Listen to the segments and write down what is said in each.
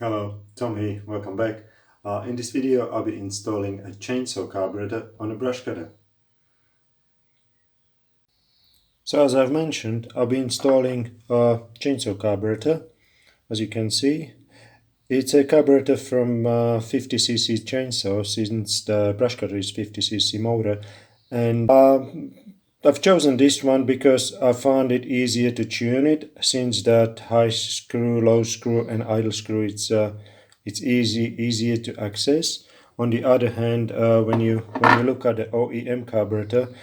Hello, Tom here, welcome back. In this video I'll be installing a chainsaw carburetor on a brush cutter. So as I've mentioned, I'll be installing a chainsaw carburetor. As you can see, it's a carburetor from 50cc chainsaw, since the brush cutter is 50cc motor, and I've chosen this one because I found it easier to tune it, since that high screw, low screw and idle screw, it's easier to access. On the other hand, when you look at the OEM carburetor,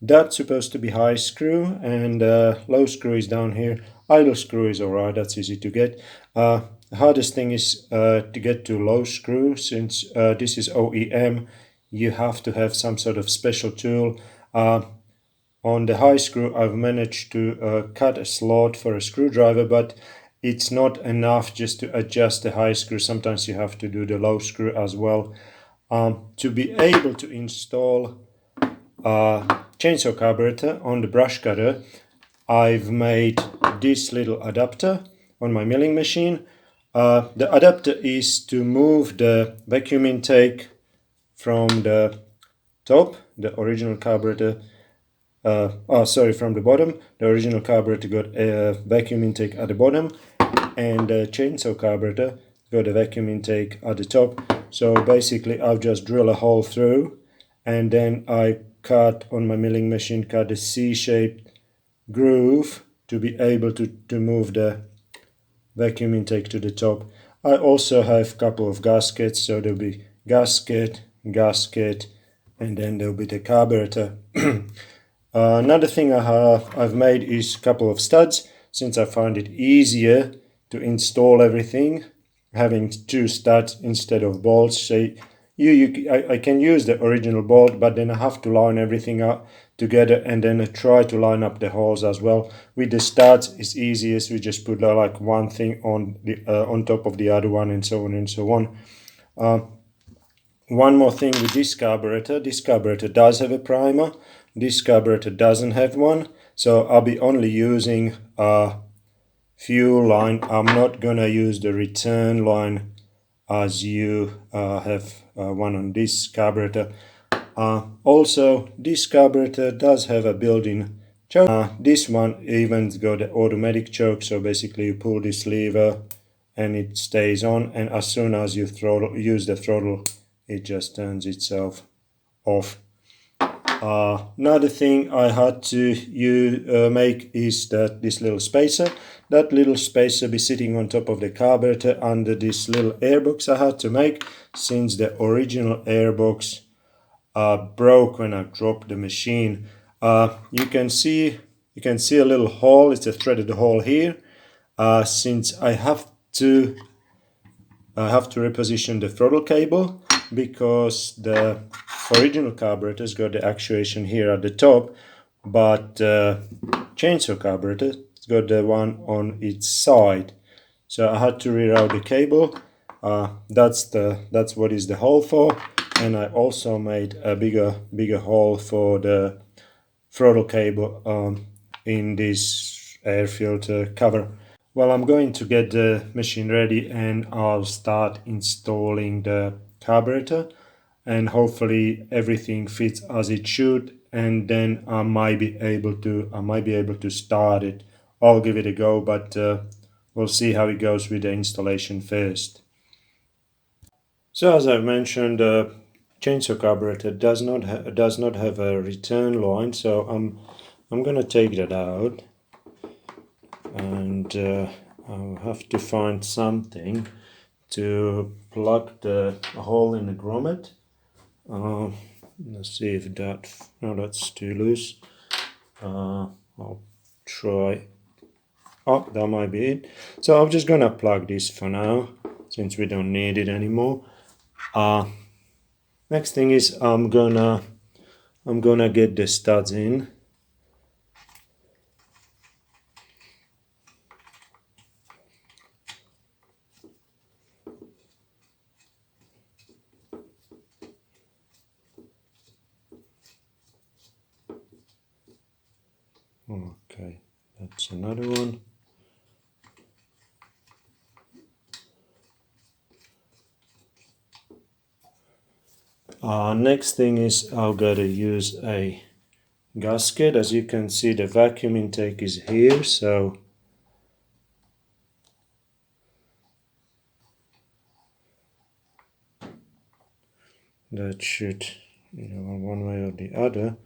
that's supposed to be high screw and low screw is down here. Idle screw is alright, that's easy to get. The hardest thing is to get to low screw, since this is OEM. You have to have some sort of special tool. On the high screw I've managed to cut a slot for a screwdriver, but it's not enough just to adjust the high screw. Sometimes you have to do the low screw as well. To be able to install chainsaw carburetor on the brush cutter, I've made this little adapter on my milling machine. The adapter is to move the vacuum intake from the top, the original carburetor, from the bottom. The original carburetor got a vacuum intake at the bottom, and the chainsaw carburetor got a vacuum intake at the top. So basically I've just drilled a hole through, and then I cut on my milling machine, cut a C-shaped groove to be able to move the vacuum intake to the top. I also have a couple of gaskets, so there'll be gasket, and then there'll be the carburetor. Another thing I've made is a couple of studs, since I find it easier to install everything having two studs instead of bolts. So I can use the original bolt, but then I have to line everything up together and then try to line up the holes as well. With the studs, it's easiest. We just put like one thing on top of the other one, and so on and so on. One more thing with this carburetor does have a primer. This carburetor doesn't have one, so I'll be only using a fuel line. I'm not gonna use the return line as you have one on this carburetor. Also, this carburetor does have a built-in choke. This one even got an automatic choke, so basically you pull this lever and it stays on, and as soon as you use the throttle, it just turns itself off. Another thing I had to make is that this little spacer. That little spacer be sitting on top of the carburetor under this little airbox I had to make, since the original airbox broke when I dropped the machine. You can see a little hole. It's a threaded hole here. Since I have to reposition the throttle cable, because the original carburetor's got the actuation here at the top, but chainsaw carburetor's got the one on its side. So I had to reroute the cable. That's what is the hole for, and I also made a bigger hole for the throttle cable in this air filter cover. Well, I'm going to get the machine ready and I'll start installing the carburetor, and hopefully everything fits as it should, and then I might be able to start it. I'll give it a go, but we'll see how it goes with the installation first. So as I've mentioned, chainsaw carburetor does not have a return line, so I'm gonna take that out, and I'll have to find something to plug the hole in the grommet. Let's see if that's too loose. I'll try. Oh, that might be it. So I'm just gonna plug this for now, since we don't need it anymore. Next thing is I'm gonna get the studs in. Okay, that's another one. Next thing is I've got to use a gasket. As you can see, the vacuum intake is here, so that should, one way or the other.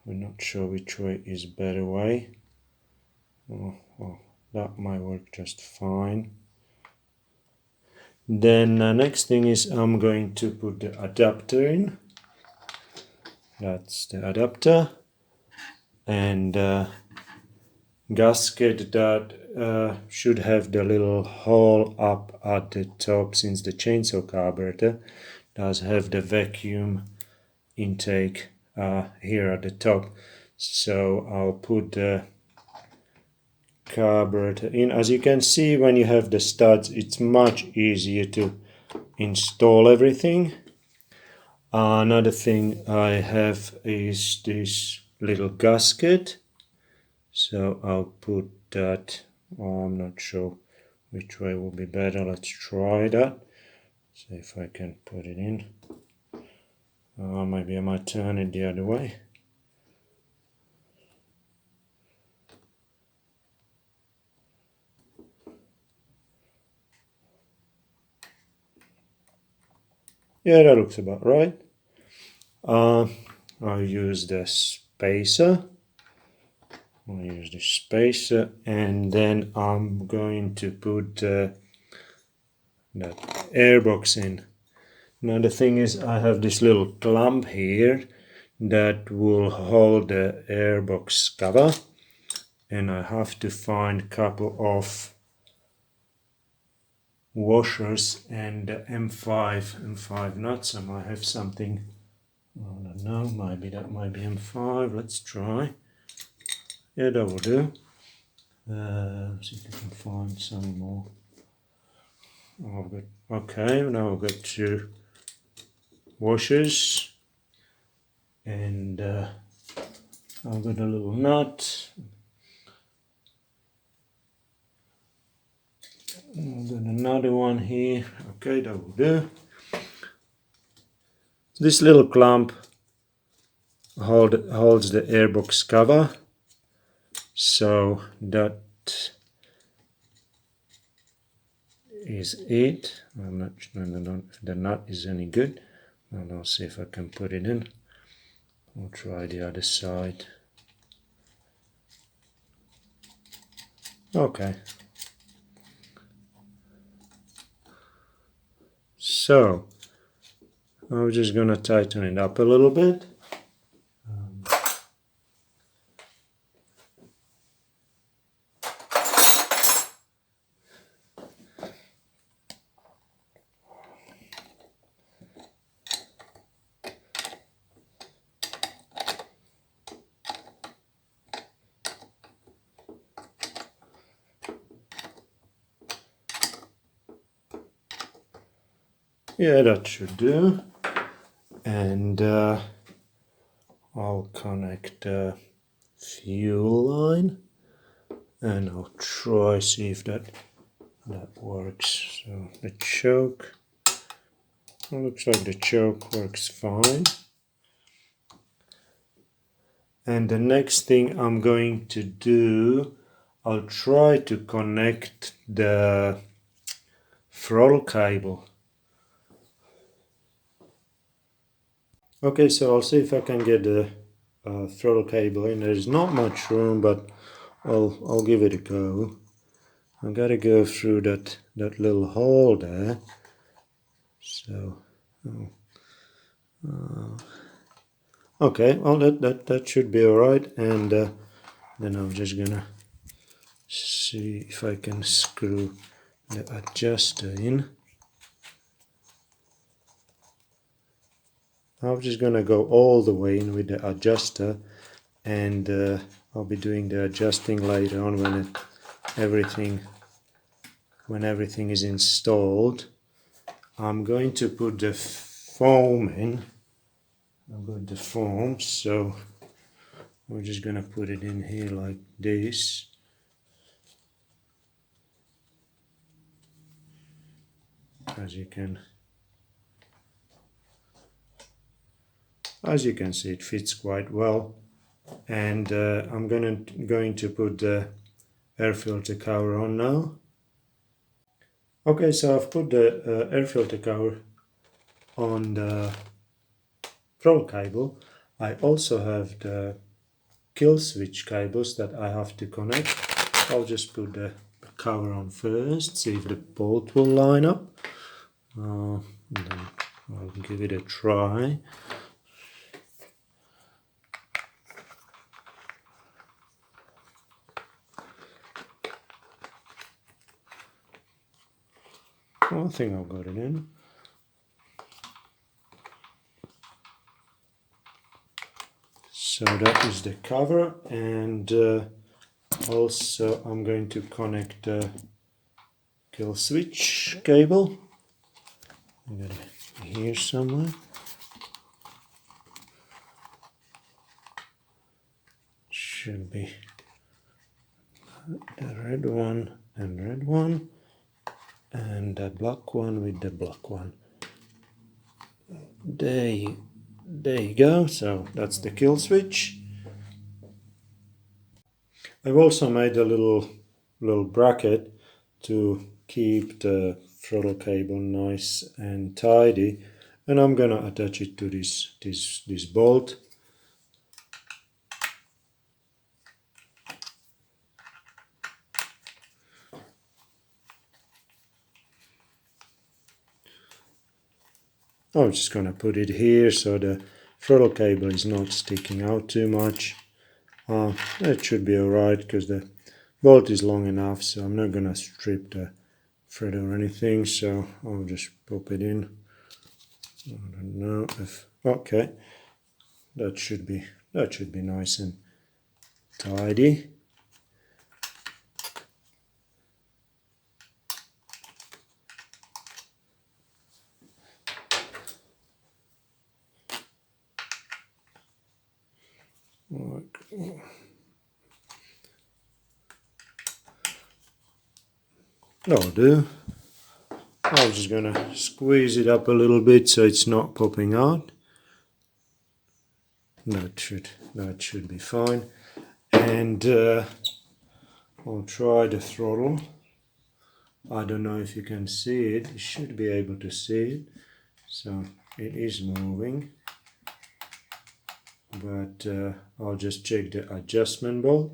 We're not sure which way is better way. Oh, well, that might work just fine. Then next thing is I'm going to put the adapter in. That's the adapter. And gasket that should have the little hole up at the top, since the chainsaw carburetor does have the vacuum intake here at the top. So I'll put the carburetor in. As you can see, when you have the studs, it's much easier to install everything. Another thing I have is this little gasket, so I'll put that. I'm not sure which way will be better. Let's try that, see if I can put it in. Maybe I might turn it the other way. Yeah, that looks about right. I'll use the spacer. I'll use the spacer, and then I'm going to put that airbox in. Now the thing is, I have this little clamp here that will hold the airbox cover, and I have to find a couple of washers and M5 nuts. I might have something, I don't know, maybe that might be M5. Let's try. Yeah, that will do. See if I can find some more. Oh, I've got, okay, now I've got 2 washers, and I've got a little nut. I've got another one here. Okay, that will do. This little clamp holds the airbox cover, so that is it. I'm not sure the nut is any good, and I'll see if I can put it in. I'll try the other side. Okay. So I'm just gonna tighten it up a little bit. Yeah, that should do. And I'll connect the fuel line, and I'll try see if that works. So the choke, it looks like the choke works fine. And the next thing I'm going to do, I'll try to connect the throttle cable. Okay, so I'll see if I can get the throttle cable in. There's not much room, but I'll give it a go. I gotta go through that little hole there. So, okay, well that should be all right. And then I'm just gonna see if I can screw the adjuster in. I'm just gonna go all the way in with the adjuster, and I'll be doing the adjusting later on when everything is installed. I'm going to put the foam in. I've got the foam, so we're just gonna put it in here like this. As you can as you can see, it fits quite well. And I'm going to put the air filter cover on now. Okay, so I've put the air filter cover on the throttle cable. I also have the kill switch cables that I have to connect. I'll just put the cover on first, see if the bolt will line up. And then I'll give it a try. I think I've got it in. So that is the cover, and also I'm going to connect the kill switch cable. I got it here somewhere. Should be the red one and red one, and the black one with the black one. There you go. So that's the kill switch. I've also made a little bracket to keep the throttle cable nice and tidy, and I'm gonna attach it to this bolt. I'm just gonna put it here so the throttle cable is not sticking out too much. That should be alright because the bolt is long enough, so I'm not gonna strip the thread or anything, so I'll just pop it in. I don't know if okay. That should be nice and tidy. That'll do. I'm just gonna squeeze it up a little bit so it's not popping out. That should be fine. And I'll try the throttle. I don't know if you can see it. You should be able to see it. So it is moving. But I'll just check the adjustment bolt.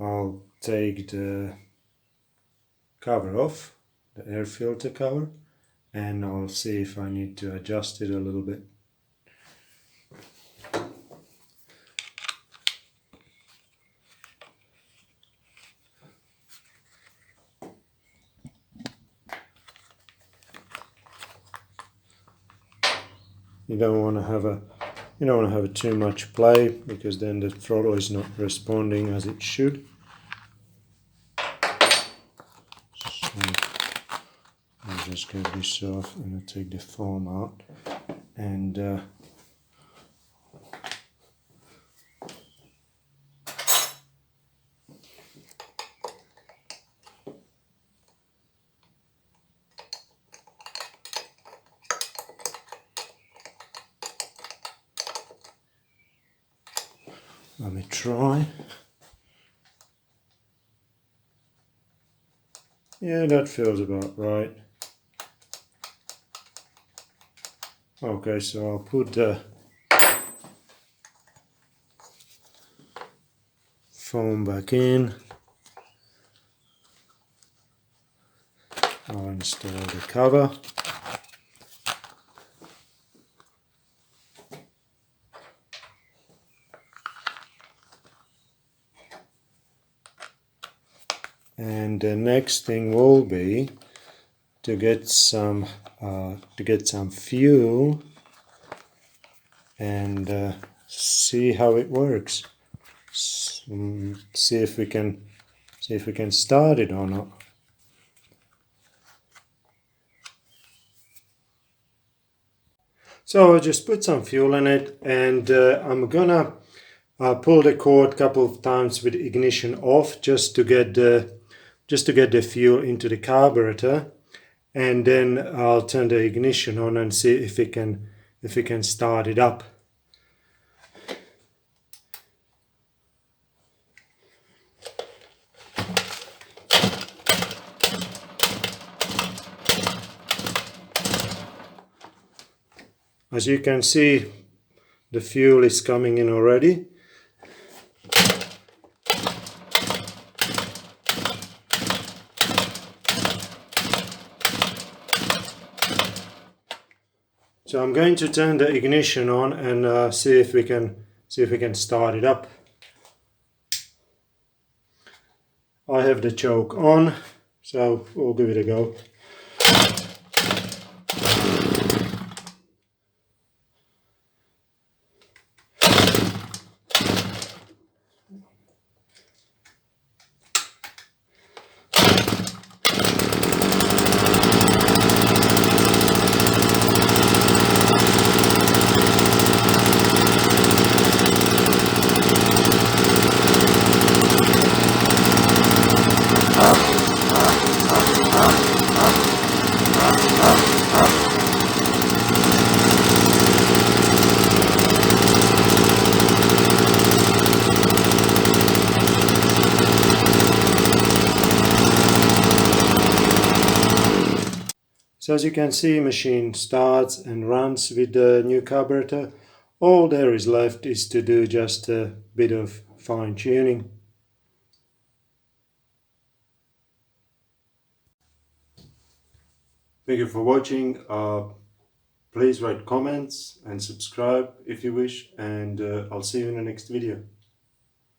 I'll take the cover off, the air filter cover, and I'll see if I need to adjust it a little bit. You don't want to have too much play, because then the throttle is not responding as it should. So I'll just get this off and I'll take the foam out, and let me try. Yeah, that feels about right. Okay, so I'll put the foam back in. I'll install the cover. And the next thing will be to get some fuel and see how it works. See if we can start it or not. So I just put some fuel in it, and I'm gonna pull the cord a couple of times with ignition off just to get the fuel into the carburetor. and then I'll turn the ignition on and see if we can start it up. As you can see, the fuel is coming in already. So I'm going to turn the ignition on and see if we can start it up. I have the choke on, so we'll give it a go. So as you can see, machine starts and runs with the new carburetor. All there is left is to do just a bit of fine tuning. Thank you for watching. Please write comments and subscribe if you wish, and I'll see you in the next video.